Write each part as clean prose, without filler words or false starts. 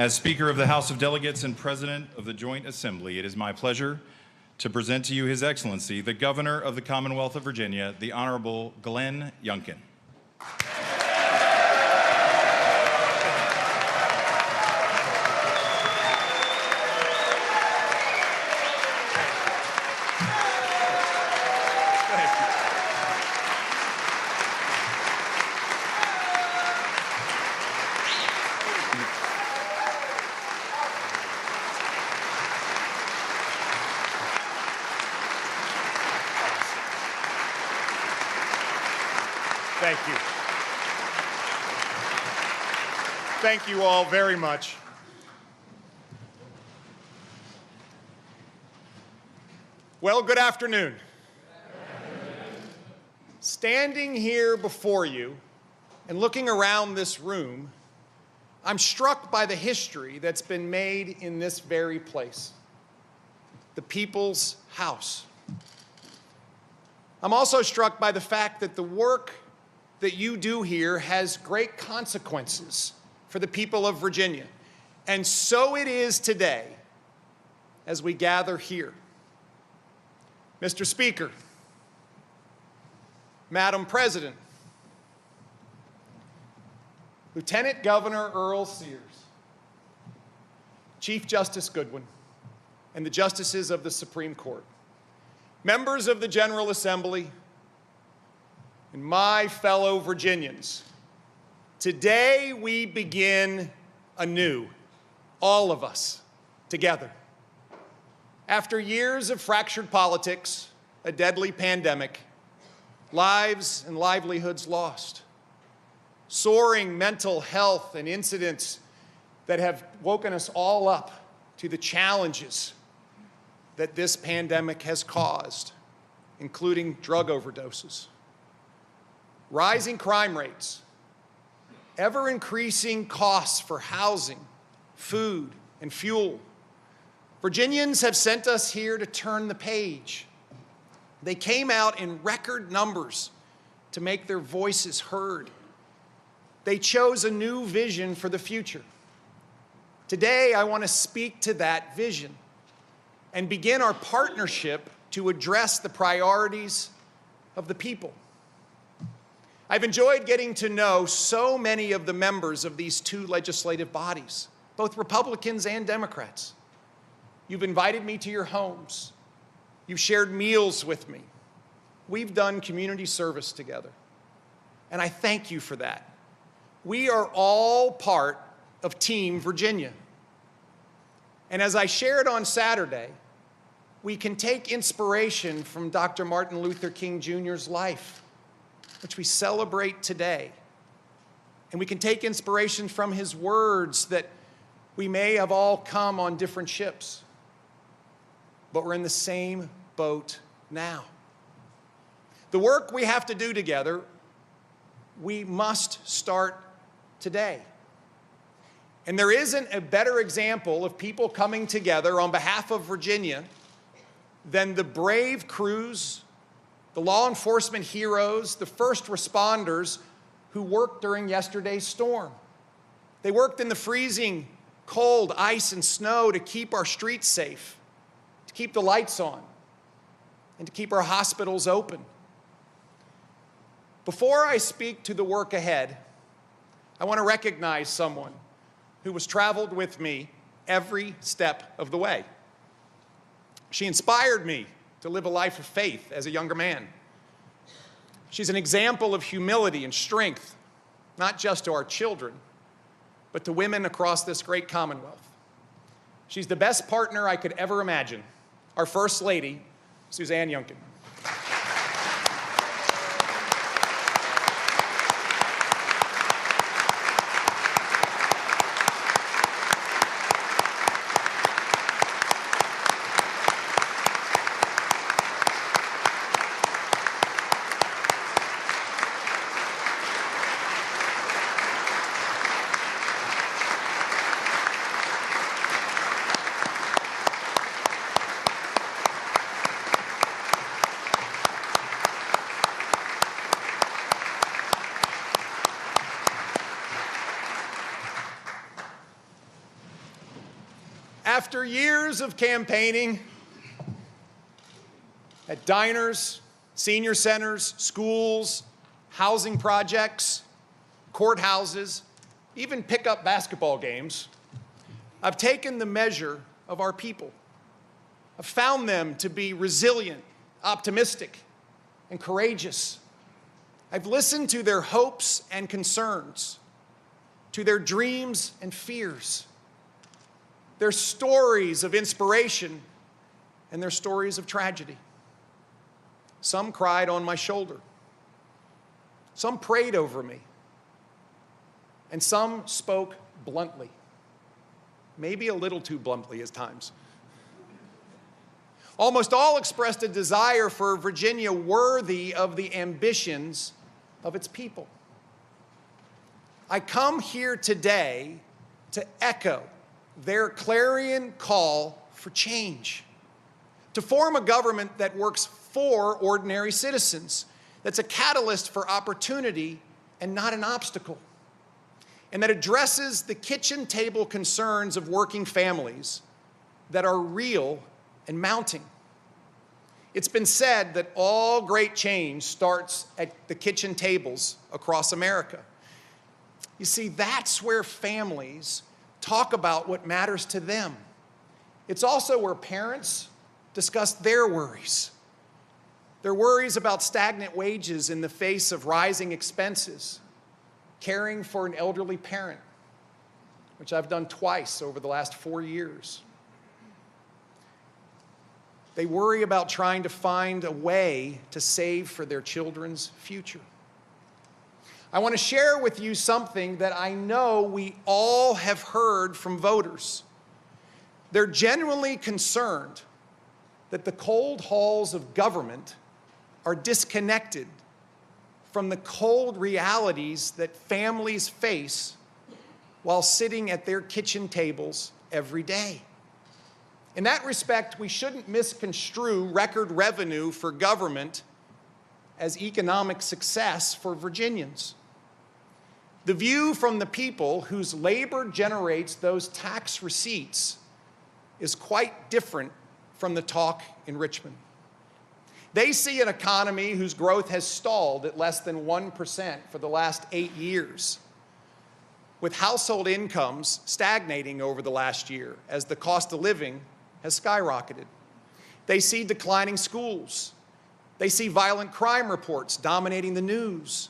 As Speaker of the House of Delegates and President of the Joint Assembly, it is my pleasure to present to you His Excellency, the Governor of the Commonwealth of Virginia, the Honorable Glenn Youngkin. Thank you. Thank you all very much. Well, good afternoon. Standing here before you and looking around this room, I'm struck by the history that's been made in this very place, the People's House. I'm also struck by the fact that the work that you do here has great consequences for the people of Virginia. And so it is today as we gather here. Mr. Speaker, Madam President, Lieutenant Governor Earl Sears, Chief Justice Goodwin, and the Justices of the Supreme Court, members of the General Assembly, and my fellow Virginians, today we begin anew, all of us, together. After years of fractured politics, a deadly pandemic, lives and livelihoods lost, soaring mental health and incidents that have woken us all up to the challenges that this pandemic has caused, including drug overdoses, rising crime rates, ever-increasing costs for housing, food, and fuel. Virginians have sent us here to turn the page. They came out in record numbers to make their voices heard. They chose a new vision for the future. Today, I want to speak to that vision and begin our partnership to address the priorities of the people. I've enjoyed getting to know so many of the members of these two legislative bodies, both Republicans and Democrats. You've invited me to your homes. You've shared meals with me. We've done community service together. And I thank you for that. We are all part of Team Virginia. And as I shared on Saturday, we can take inspiration from Dr. Martin Luther King Jr.'s life, which we celebrate today. And we can take inspiration from his words that we may have all come on different ships, but we're in the same boat now. The work we have to do together, we must start today. And there isn't a better example of people coming together on behalf of Virginia than the brave crews, the law enforcement heroes, the first responders who worked during yesterday's storm. They worked in the freezing cold, ice, and snow to keep our streets safe, to keep the lights on, and to keep our hospitals open. Before I speak to the work ahead, I want to recognize someone who has traveled with me every step of the way. She inspired me to live a life of faith as a younger man. She's an example of humility and strength, not just to our children, but to women across this great Commonwealth. She's the best partner I could ever imagine, our First Lady, Suzanne Youngkin. After years of campaigning at diners, senior centers, schools, housing projects, courthouses, even pickup basketball games, I've taken the measure of our people. I've found them to be resilient, optimistic, and courageous. I've listened to their hopes and concerns, to their dreams and fears, their stories of inspiration and their stories of tragedy. Some cried on my shoulder. Some prayed over me. And some spoke bluntly, maybe a little too bluntly at times. Almost all expressed a desire for Virginia worthy of the ambitions of its people. I come here today to echo their clarion call for change, to form a government that works for ordinary citizens, that's a catalyst for opportunity and not an obstacle, and that addresses the kitchen table concerns of working families that are real and mounting. It's been said that all great change starts at the kitchen tables across America. You see, that's where families talk about what matters to them. It's also where parents discuss their worries about stagnant wages in the face of rising expenses, caring for an elderly parent, which I've done twice over the last 4 years. They worry about trying to find a way to save for their children's future. I want to share with you something that I know we all have heard from voters. They're genuinely concerned that the cold halls of government are disconnected from the cold realities that families face while sitting at their kitchen tables every day. In that respect, we shouldn't misconstrue record revenue for government as economic success for Virginians. The view from the people whose labor generates those tax receipts is quite different from the talk in Richmond. They see an economy whose growth has stalled at less than 1% for the last 8 years, with household incomes stagnating over the last year as the cost of living has skyrocketed. They see declining schools. They see violent crime reports dominating the news.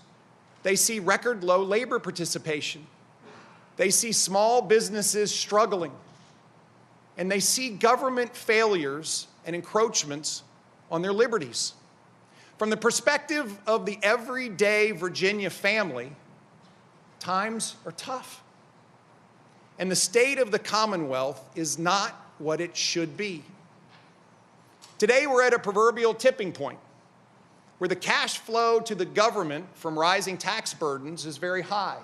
They see record low labor participation. They see small businesses struggling. And they see government failures and encroachments on their liberties. From the perspective of the everyday Virginia family, times are tough. And the state of the Commonwealth is not what it should be. Today we're at a proverbial tipping point where the cash flow to the government from rising tax burdens is very high.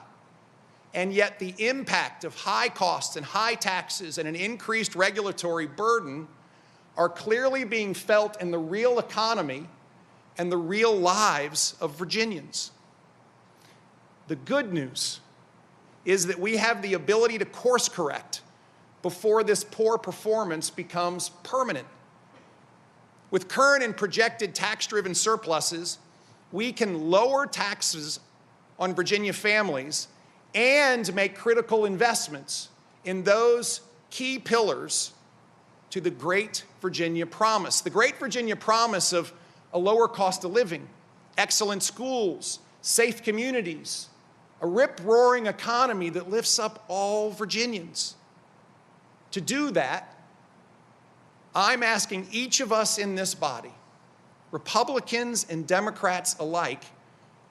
And yet the impact of high costs and high taxes and an increased regulatory burden are clearly being felt in the real economy and the real lives of Virginians. The good news is that we have the ability to course correct before this poor performance becomes permanent. With current and projected tax-driven surpluses, we can lower taxes on Virginia families and make critical investments in those key pillars to the Great Virginia Promise. The Great Virginia Promise of a lower cost of living, excellent schools, safe communities, a rip-roaring economy that lifts up all Virginians. To do that, I'm asking each of us in this body, Republicans and Democrats alike,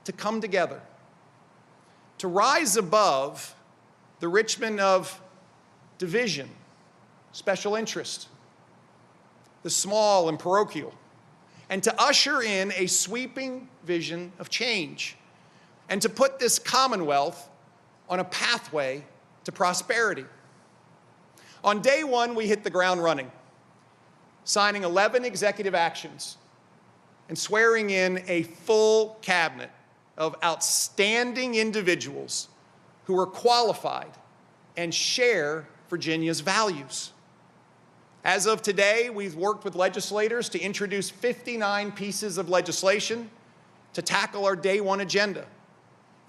to come together, to rise above the Richmond of division, special interest, the small and parochial, and to usher in a sweeping vision of change, and to put this Commonwealth on a pathway to prosperity. On day one, we hit the ground running, signing 11 executive actions and swearing in a full cabinet of outstanding individuals who are qualified and share Virginia's values. As of today, we've worked with legislators to introduce 59 pieces of legislation to tackle our day one agenda.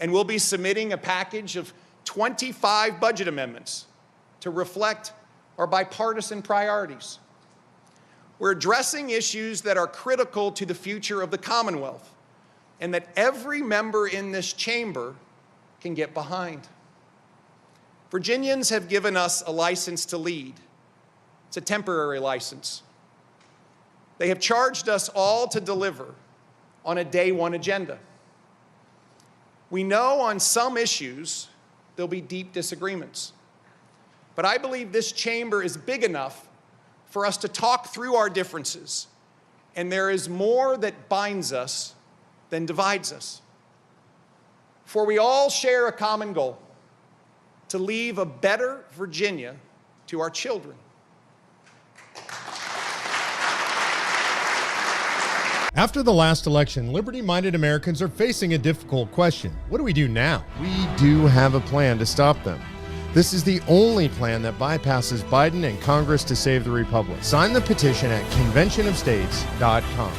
And we'll be submitting a package of 25 budget amendments to reflect our bipartisan priorities. We're addressing issues that are critical to the future of the Commonwealth and that every member in this chamber can get behind. Virginians have given us a license to lead. It's a temporary license. They have charged us all to deliver on a day one agenda. We know on some issues there'll be deep disagreements, but I believe this chamber is big enough for us to talk through our differences, and there is more that binds us than divides us. For we all share a common goal: to leave a better Virginia to our children. After the last election, liberty-minded Americans are facing a difficult question. What do we do now? We do have a plan to stop them. This is the only plan that bypasses Biden and Congress to save the republic. Sign the petition at conventionofstates.com.